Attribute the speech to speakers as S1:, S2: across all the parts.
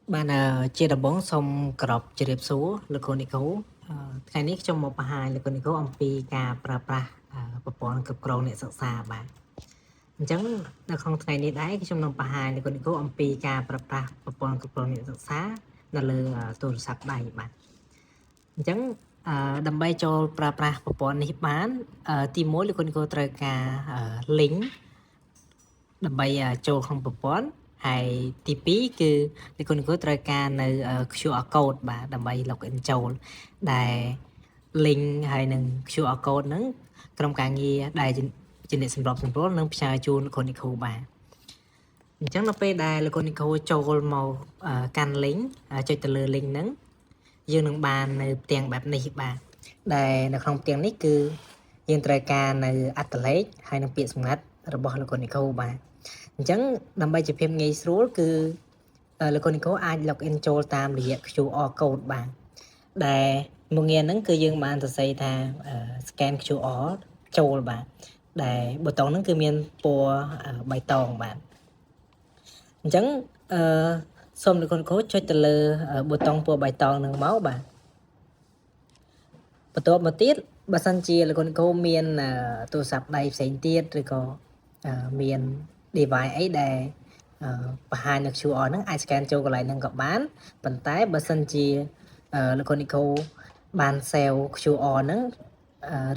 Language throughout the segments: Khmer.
S1: Bạn chia đầm bóng xong cọp chỉ đẹp số là con đi cấu cái này trong một hai là con đi cấu ông pi cà pra và bọn cực cầu này sợ xa bạn chẳng là không ngày này đấy trong năm hai là con đi cấu ông pi cà pra và bọn cực cầu này sợ xa là lừa tôi sắp đây bạn chẳng đầm bay cho pra và bọn này bán tìm mối là con đi cấu trời cả lính đầm bay cho không một bọn hay tí phí cứ thì con có trai caនៅQR code បាទដើម្បី login ចូលដែល link ហើយនឹង QR code ហ្នឹងក្រុមការងារដែលជាអ្នកសម្របសម្រួលនឹងផ្សាយជូនលោកនិកបាទអញ្ចឹងនៅពេលដែលលោកនិកចូលមកកាន់ link ចុចទៅលើ link ហ្នឹងយើងនឹងបាននៅផ្ទាំងបែបនេះបាទដែលនៅក្នុងផ្ទាំងនេះគឺយើងត្រូវការនៅអត្តលេខហើយនឹងពាក្យសម្ងាត់របស់លោកនិកបាទអញ្ចឹងដើម្បីជាភាពងាយស្រួលគឺលោកនិកអាច login ចូលតាមរយៈ QR code បាទដែលមួយងារហ្នឹងគឺយើងបានសរសេរថា scan QR ចូលបាទដែលប៊ូតុងហ្នឹងគឺមានពណ៌បៃតងបាទអញ្ចឹងសូមលោកនិកចុចទៅលើប៊ូតុងពណ៌បៃតងហ្នឹងមកបាទបន្ទាប់មកទៀតបើសិនជាលោកនិកមានទូរស័ព្ទដៃផ្សេងទៀតឬក៏មាន device អីដែលបង្ហាញនៅ QR ហ្នឹងអាច scan ចូលកន្លែងហ្នឹងក៏បានប៉ុន្តែបើសិនជាលោកនិកបាន save QR ហ្នឹង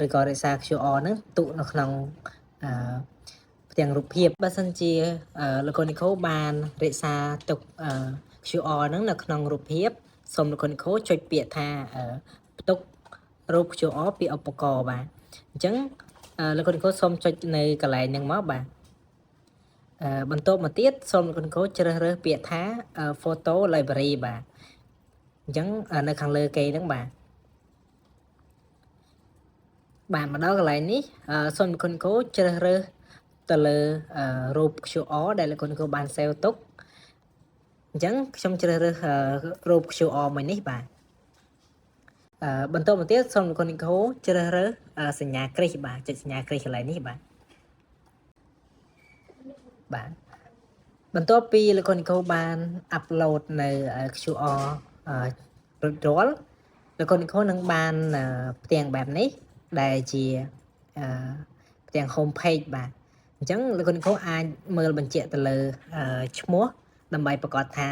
S1: ឬក៏រក្សា QR ហ្នឹងទុកនៅក្នុងផ្ទាំងរូបភាពបើសិនជាលោកនិកបានរក្សាទុក QR ហ្នឹងនៅក្នុងរូបភាពសូមលោកនិកចុចពាក្យថាផ្ទុករូប QR ពីឧបករណ៍បាទអញ្ចឹងលោកនិកសូមចុចនៅកន្លែងហ្នឹងមកបាទបន្ទាប់មកទៀតសូមលោកនិកជ្រើសរើសពាក្យថា photo library បាទអញ្ចឹងនៅខាងលើគេហ្នឹងបាទមកដល់កន្លែងនេះសូមលោកនិកជ្រើសរើសទៅលើរូប QR ដែលលោកនិកបាន save ទុកអញ្ចឹងខ្ញុំជ្រើសរើសរូប QR មួយនេះបាទបន្ទាប់មកទៀតសូមលោកនិកជ្រើសរើសសញ្ញាគ្រីសបាទចុចសញ្ញាគ្រីសកន្លែងនេះបាទបន្ទាប់ពីលោកនិកបានអាប់ឡូតនៅ QR រួចរាល់លោកនិកនឹងបានផ្ទាំងបែបនេះដែលជាផ្ទាំង home page បាទអញ្ចឹងលោកនិកអាចមើលបញ្ជាក់ទៅលើឈ្មោះដើម្បីប្រកាសថា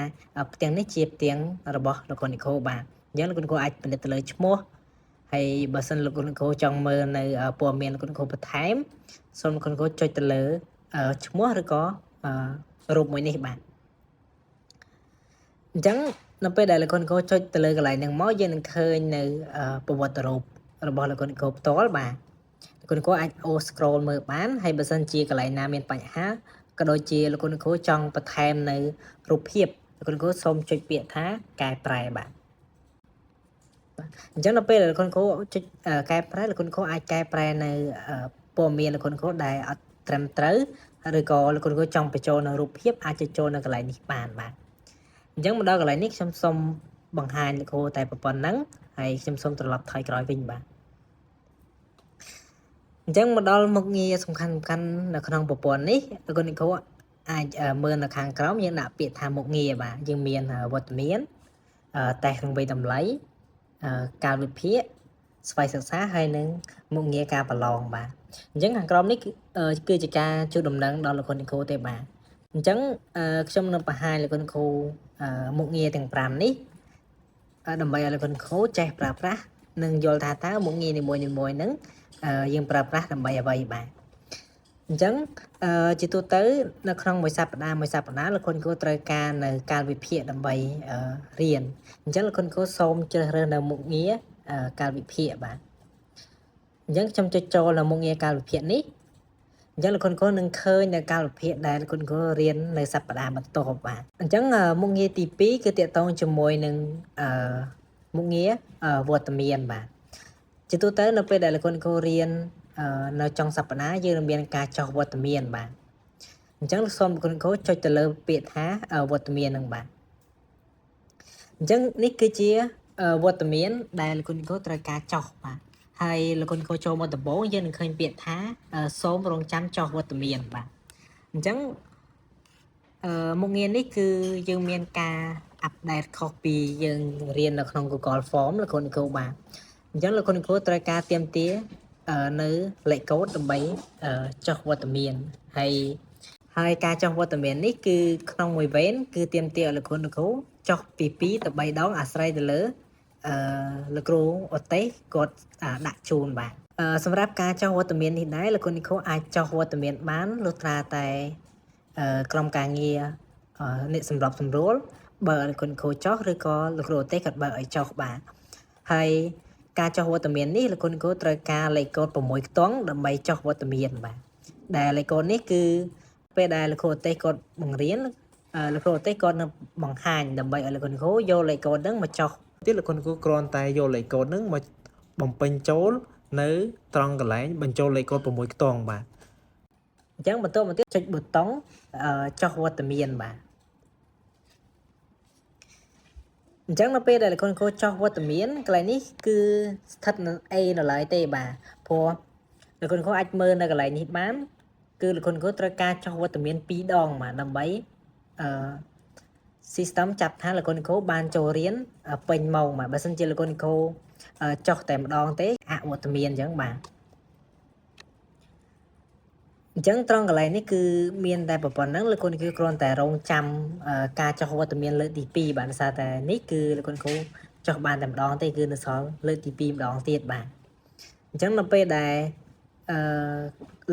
S1: ផ្ទាំងនេះជាផ្ទាំងរបស់លោកនិកបាទអញ្ចឹងលោកនិកអាចពិនិត្យទៅលើឈ្មោះហើយបើសិនលោកនិកចង់មើលនៅព័ត៌មានលោកនិកបន្ថែមសូមលោកនិកចុចទៅលើឈ្មោះឬក៏រូបមួយនេះបាទអញ្ចឹងនៅពេលដែលលោកនិកចុចទៅលើកន្លែងហ្នឹងមកយើងនឹងឃើញនៅប្រវត្តិរូបរបស់លោកនិកផ្ទាល់បាទលោកនិកអាចអូស scroll មើលបានហើយបើសិនជាកន្លែងណាមានបញ្ហាក៏ដូចជាលោកនិកចង់បន្ថែមនៅរូបភាពលោកនិកសូមចុចពាក្យថាកែប្រែបាទអញ្ចឹងនៅពេលដែលលោកនិកចុចកែប្រែលោកនិកអាចកែប្រែនៅព័ត៌មានលោកនិកដែលអត់ត្រឹមត្រូវឬក៏លោកនិកចង់បញ្ចូលនៅរូបភាពអាចចូលនៅកន្លែងនេះបានបាទអញ្ចឹងមកដល់កន្លែងនេះខ្ញុំសូមបង្ហាញលោកគ្រូតែប៉ុណ្្នឹងហើយខ្ញុំសូមត្រឡប់ថយក្រោយវិញបាទអញ្ចឹងមកដល់មុខងារសំខាន់នៅក្នុងប្រព័ន្ធនេះលោកនិកអាចមើលនៅខាងក្រោមយើងដាក់ពាក្យថាមុខងារបាទយើងមានវត្តមានតេស្តក្នុងវ័យតម្លៃការវិភាគស្វ័យសិក្សាហើយនឹងមុខងារការប្រឡងបាទអញ្ចឹងខាងក្រោមនេះគឺជាការជួយដំណឹងដល់លោកនិកទេបាទអញ្ចឹងខ្ញុំនឹងបង្ហាញលោកគ្រូមុខងារទាំង5នេះដើម្បីឲ្យលោកគ្រូចេះប្រើប្រាស់និងយល់ថាតើមុខងារនីមួយៗហ្នឹងយើងប្រើប្រាស់ដើម្បីអ្វីបាទអញ្ចឹងជាទូទៅនៅក្នុងមួយសប្តាហ៍លោកគ្រូត្រូវការនៅការវិភាគដើម្បីរៀនអញ្ចឹងលោកគ្រូសូមជ្រើសរើសនៅមុខងារការវិភាគបាទអញ្ចឹងខ្ញុំចុចចូលនៅមុខងារការវិភាគនេះអញ្ចឹងលោកគ្រូនឹងឃើញនៅកាលវិភាគដែលលោកគ្រូរៀននៅសប្តាហ៍បន្ទាប់បាទអញ្ចឹងមុខងារទី2គឺតាក់ទងជាមួយនឹងមុខងារវត្តមានបាទជាទូទៅនៅពេលដែលលោកគ្រូរៀននៅចុងសប្តាហ៍យើងនឹងមានការចុះវត្តមានបាទអញ្ចឹងសូមលោកគ្រូចុចទៅលើពាក្យថាវត្តមាននឹងបាទអញ្ចឹងនេះគឺជាវត្តមានដែលលោកគ្រូត្រូវការចុះបាទហើយលោកគ្រូចូលមកដំបូងយើងនឹងឃើញពាក្យថាសូមរងចាំចុះវត្តមានបាទអញ្ចឹងមុខងារនេះគឺយើងមានការ update copy យើងរៀននៅក្នុង Google Form លោកគ្រូបាទអញ្ចឹងលោកគ្រូត្រូវការទាមទារនៅលេខកូដដើម្បីចុះវត្តមានហើយការចុះវត្តមាននេះគឺក្នុងមួយវេនគឺទាមទារឲ្យលោកគ្រូចុះពី2ទៅ3ដងអាស្រ័យទៅលើលោកគ្រូអតេគាត់ដាក់ជូនបាទសម្រាប់ការចុះវត្តមាននេះដែរលោកគ្រូអាចចុះវត្តមានបានលុះត្រាតែក្រុមការងារអ្នកសម្របសម្រួលបើលោកគ្រូចុះឬក៏លោកគ្រូអតេគាត់បើឲ្យចុះបាទហើយការចុះវត្តមាននេះលោកគ្រូត្រូវការលេខកូដ6ខ្ទង់ដើម្បីចុះវត្តមានបាទដែលលេខកូដនេះគឺពេលដែលលោកគ្រូអតេគាត់បង្រៀនលោកគ្រូអតេគាត់នឹងបង្ហាញដើម្បីឲ្យលោកគ្រូយកលេខកូដហ្នឹងមកចុះទៀតលោកគ្រូគ្រាន់តែយកលេខកូដហ្នឹងមកបំពេញចូលនៅត្រង់កន្លែងបញ្ចូលលេខកូដ6ខ្ទង់បាទអញ្ចឹងបន្តមកទៀតចុចប៊ូតុងចុះវត្តមានបាទអញ្ចឹងនៅពេលដែលលោកគ្រូចុះវត្តមានកន្លែងនេះគឺស្ថិតនៅ A នៅឡើយទេបាទព្រោះលោកគ្រូអាចមើលនៅកន្លែងនេះបានគឺលោកគ្រូត្រូវការចុះវត្តមាន2ដងបាទដើម្បីsystem ចាប់ថាលោកគ្រូបានចូលរៀនពេញម៉ោងបាទបើមិនជាលោកគ្រូចុះតែម្ដងទេអវត្តមានអញ្ចឹងបាទអញ្ចឹងត្រង់កន្លែងនេះគឺមានតែប៉ុណ្ណឹងលោកគ្រូគ្រាន់តែរងចាំការចុះវត្តមានលើកទី2បាទដោយសារតែនេះគឺលោកគ្រូចុះបានតែម្ដងទេគឺនៅសល់លើកទី2ម្ដងទៀតបាទអញ្ចឹងនៅពេលដែល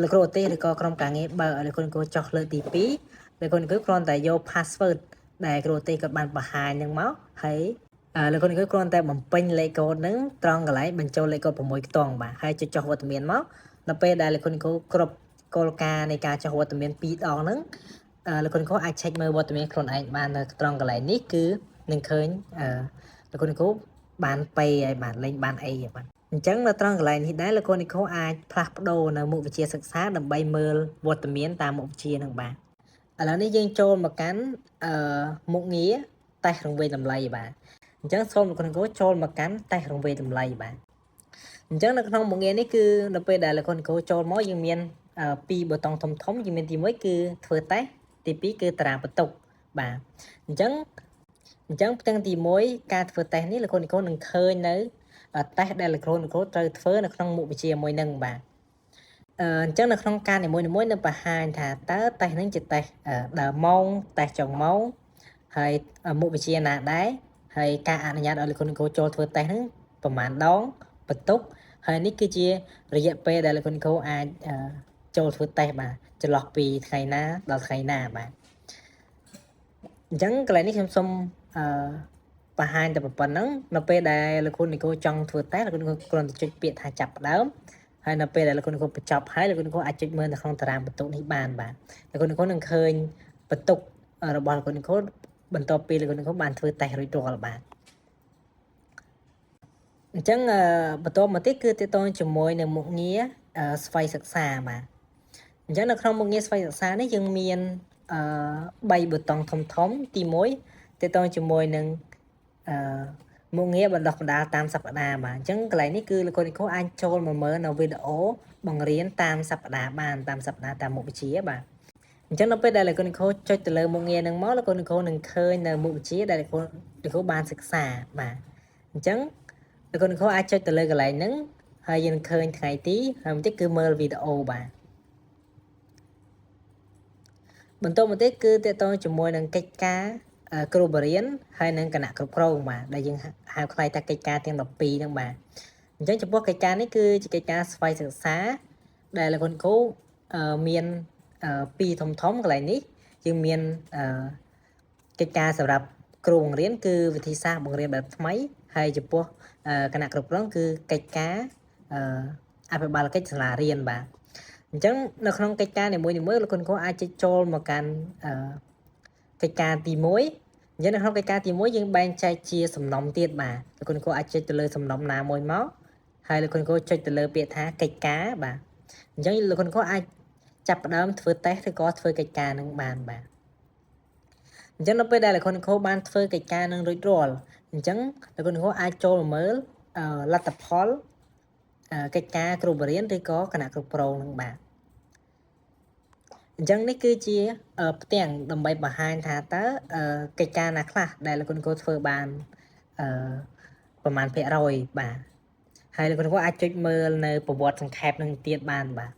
S1: លោកគ្រូទេឬក៏ក្រុមការងារបើឲ្យលោកគ្រូចុះលើកទី2លោកគ្រូគ្រាន់តែយក password ដែលគ្រូទេគាត់បានបង្ហាញហ្នឹងមកហើយលោកគ្រូគ្រាន់តែបំពេញលេខកូដហ្នឹងត្រង់កន្លែងបញ្ចូលលេខកូដ6ខ្ទង់បាទហើយចុចវត្តមានមកដល់ពេលដែលលោកគ្រូគ្រប់គោលការណ៍នៃការចុះវត្តមាន2ដងហ្នឹងលោកគ្រូអាច check មើលវត្តមានខ្លួនឯងបាននៅត្រង់កន្លែងនេះគឺនឹងឃើញលោកគ្រូបានពៃហើយបាទលេខបានអីបាទអញ្ចឹងនៅត្រង់កន្លែងនេះដែរលោកគ្រូអាចផ្លាស់ប្ដូរនៅមុខវិជ្ជាសិក្សាដើម្បីមើលវត្តមានតាមមុខវិជ្ជាហ្នឹងបាទឥឡូវនេះយើងចូលមកកាន់មុខងារតេស្តរង្វេងតម្លៃបាទអញ្ចឹងសូមលោកគ្រូចូលមកកាន់តេស្តរង្វេងតម្លៃបាទអញ្ចឹងនៅក្នុងមុខងារនេះគឺនៅពេលដែលលោកគ្រូចូលមកយើងមាន2ប៊ូតុងធំយើងមានទី1គឺធ្វើតេស្តទី2គឺតារាងបន្ទុកបាទអញ្ចឹងផ្ទាំងទី1ការធ្វើតេស្តនេះលោកគ្រូនឹងឃើញនៅតេស្តដែលលោកគ្រូត្រូវធ្វើនៅក្នុងមុខវិជ្ជាមួយនឹងបាទអញ្ចឹងនៅក្នុងការនីមួយៗនឹងបង្ហាញថាតើតេស្តហ្នឹងជាតេស្តដើមម៉ោងតេស្តចុងម៉ោងហើយមុខវិជ្ជាណាដែរហើយការអនុញ្ញាតឲ្យលោកគ្រូចូលធ្វើតេស្តហ្នឹងប្រហែលដងបន្ទុកហើយនេះគឺជារយៈពេលដែលលោកគ្រូអាចចូលធ្វើតេស្តបាទចន្លោះពីថ្ងៃណាដល់ថ្ងៃណាបាទអញ្ចឹងកន្លែងនេះខ្ញុំសូមបង្ហាញតែប៉ុណ្្នឹងនៅពេលដែលលោកគ្រូចង់ធ្វើតេស្តលោកគ្រូគ្រាន់តែចុចពាក្យថាចាប់ផ្ដើមហើយនៅពេលដែលលោកគ្រូបញ្ចប់ហើយលោកគ្រូអាចចុចមើលនៅក្នុងតារាងបន្ទុកនេះបានបាទលោកគ្រូនឹងឃើញបន្ទុករបស់លោកគ្រូបន្ទាប់ពីលោកគ្រូបានធ្វើតេស្តរួចរាល់បាទអញ្ចឹងបន្តមកទៀតគឺទាក់ទងជាមួយនឹងមុខងារស្វ័យសិក្សាបាទអញ្ចឹងនៅក្នុងមុខងារស្វ័យសិក្សានេះយើងមាន3ប៊ូតុងធំទី1ទាក់ទងជាមួយនឹងមុខងារបណ្ដុះបណ្ដាលតាមសប្ដាហ៍បាទអញ្ចឹងកន្លែងនេះគឺលោកគ្រូអាចចូលមកមើលនៅវីដេអូបង្រៀនតាមសប្ដាហ៍បានតាមសប្ដាហ៍តាមមុខវិជ្ជាបាទអញ្ចឹងនៅពេលដែលលោកគ្រូចុចទៅលើមុខងារហ្នឹងមកលោកគ្រូនឹងឃើញនៅមុខវិជ្ជាដែលលោកគ្រូបានសិក្សាបាទអញ្ចឹងលោកគ្រូអាចចុចទៅលើកន្លែងហ្នឹងហើយយើងឃើញថ្ងៃទីហើយបន្តិចគឺមើលវីដេអូបាទបន្តមកទៀតគឺទាក់ទងជាមួយនឹងកិច្ចការគ្រូបរិញ្ញាបត្រហើយនិងគណៈគ្រប់គ្រងបាទដែលយើងហៅខ្លីថាកិច្ចការទាំង12ហ្នឹងបាទអញ្ចឹងចំពោះកិច្ចការនេះគឺជាកិច្ចការស្វ័យសិក្សាដែលលោកគ្រូមាន2ធំកន្លែងនេះយើងមានកិច្ចការសម្រាប់គ្រូបង្រៀនគឺវិធីសាស្ត្របង្រៀនបែបថ្មីហើយចំពោះគណៈគ្រប់គ្រងគឺកិច្ចការអភិបាលកិច្ចសាលារៀនបាទអញ្ចឹងនៅក្នុងកិច្ចការនីមួយៗលោកគ្រូអាចចូលមកកាន់កិច្ចការទី1អញ្ចឹងនៅក្នុងកិច្ចការទី1យើងបែងចែកជាសំណុំទៀតបាទលោកគ្រូអាចចុចទៅលើសំណុំណាមួយមកហើយលោកគ្រូចុចទៅលើពាក្យថាកិច្ចការបាទអញ្ចឹងលោកគ្រូអាចចាប់ផ្ដើមធ្វើតេស្តឬក៏ធ្វើកិច្ចការនឹងបានបាទអញ្ចឹងនៅពេលដែលលោកគ្រូបានធ្វើកិច្ចការនឹងរួចរាល់អញ្ចឹងលោកគ្រូអាចចូលមើលលទ្ធផលកិច្ចការគ្រូបរិញ្ញាបត្រឬក៏គណៈគ្រប់គ្រងនឹងបាទ អញ្ចឹងនេះគឺជាផ្ទាំងដើម្បីបង្ហាញថាតើកិច្ចការណាខ្លះដែលលោកគ្រូធ្វើបានប្រមាណភាគរយបាទហើយលោកគ្រូអាចចុចមើលនៅប្រវត្តិសង្ខេបនឹងទៀតបានបាទ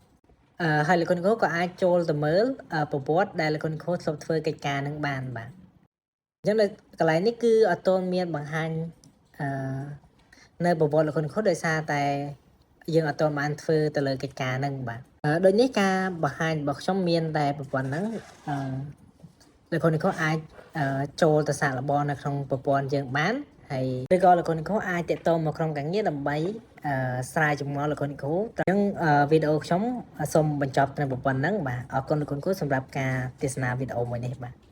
S1: ហើយលោកគ្រូក៏អាចចូលទៅមើលប្រវត្តិដែលលោកគ្រូធ្លាប់ធ្វើកិច្ចការនឹងបានបាទអញ្ចឹងនៅកន្លែងនេះគឺអត់ទាន់មានបង្ហាញនៅប្រវត្តិលោកគ្រូដោយសារតែយើងអត់ទាន់បានធ្វើទៅលើកិច្ចការហ្នឹងបាទដូចនេះការបង្ហាញរបស់ខ្ញុំមានតែប្រព័ន្ធហ្នឹងលោកគ្រូអាចចូលទៅសាកល្បងនៅក្នុងប្រព័ន្ធយើងបានហើយឬក៏លោកគ្រូអាចតាក់ទងមកក្រុមការងារដើម្បីស្រាយចម្ងល់លោកគ្រូអញ្ចឹងវីដេអូខ្ញុំសូមបញ្ចប់ត្រឹមប៉ុណ្្នឹងបាទអរគុណលោកគ្រូសម្រាប់ការទស្សនាវីដេអូមួយនេះបាទ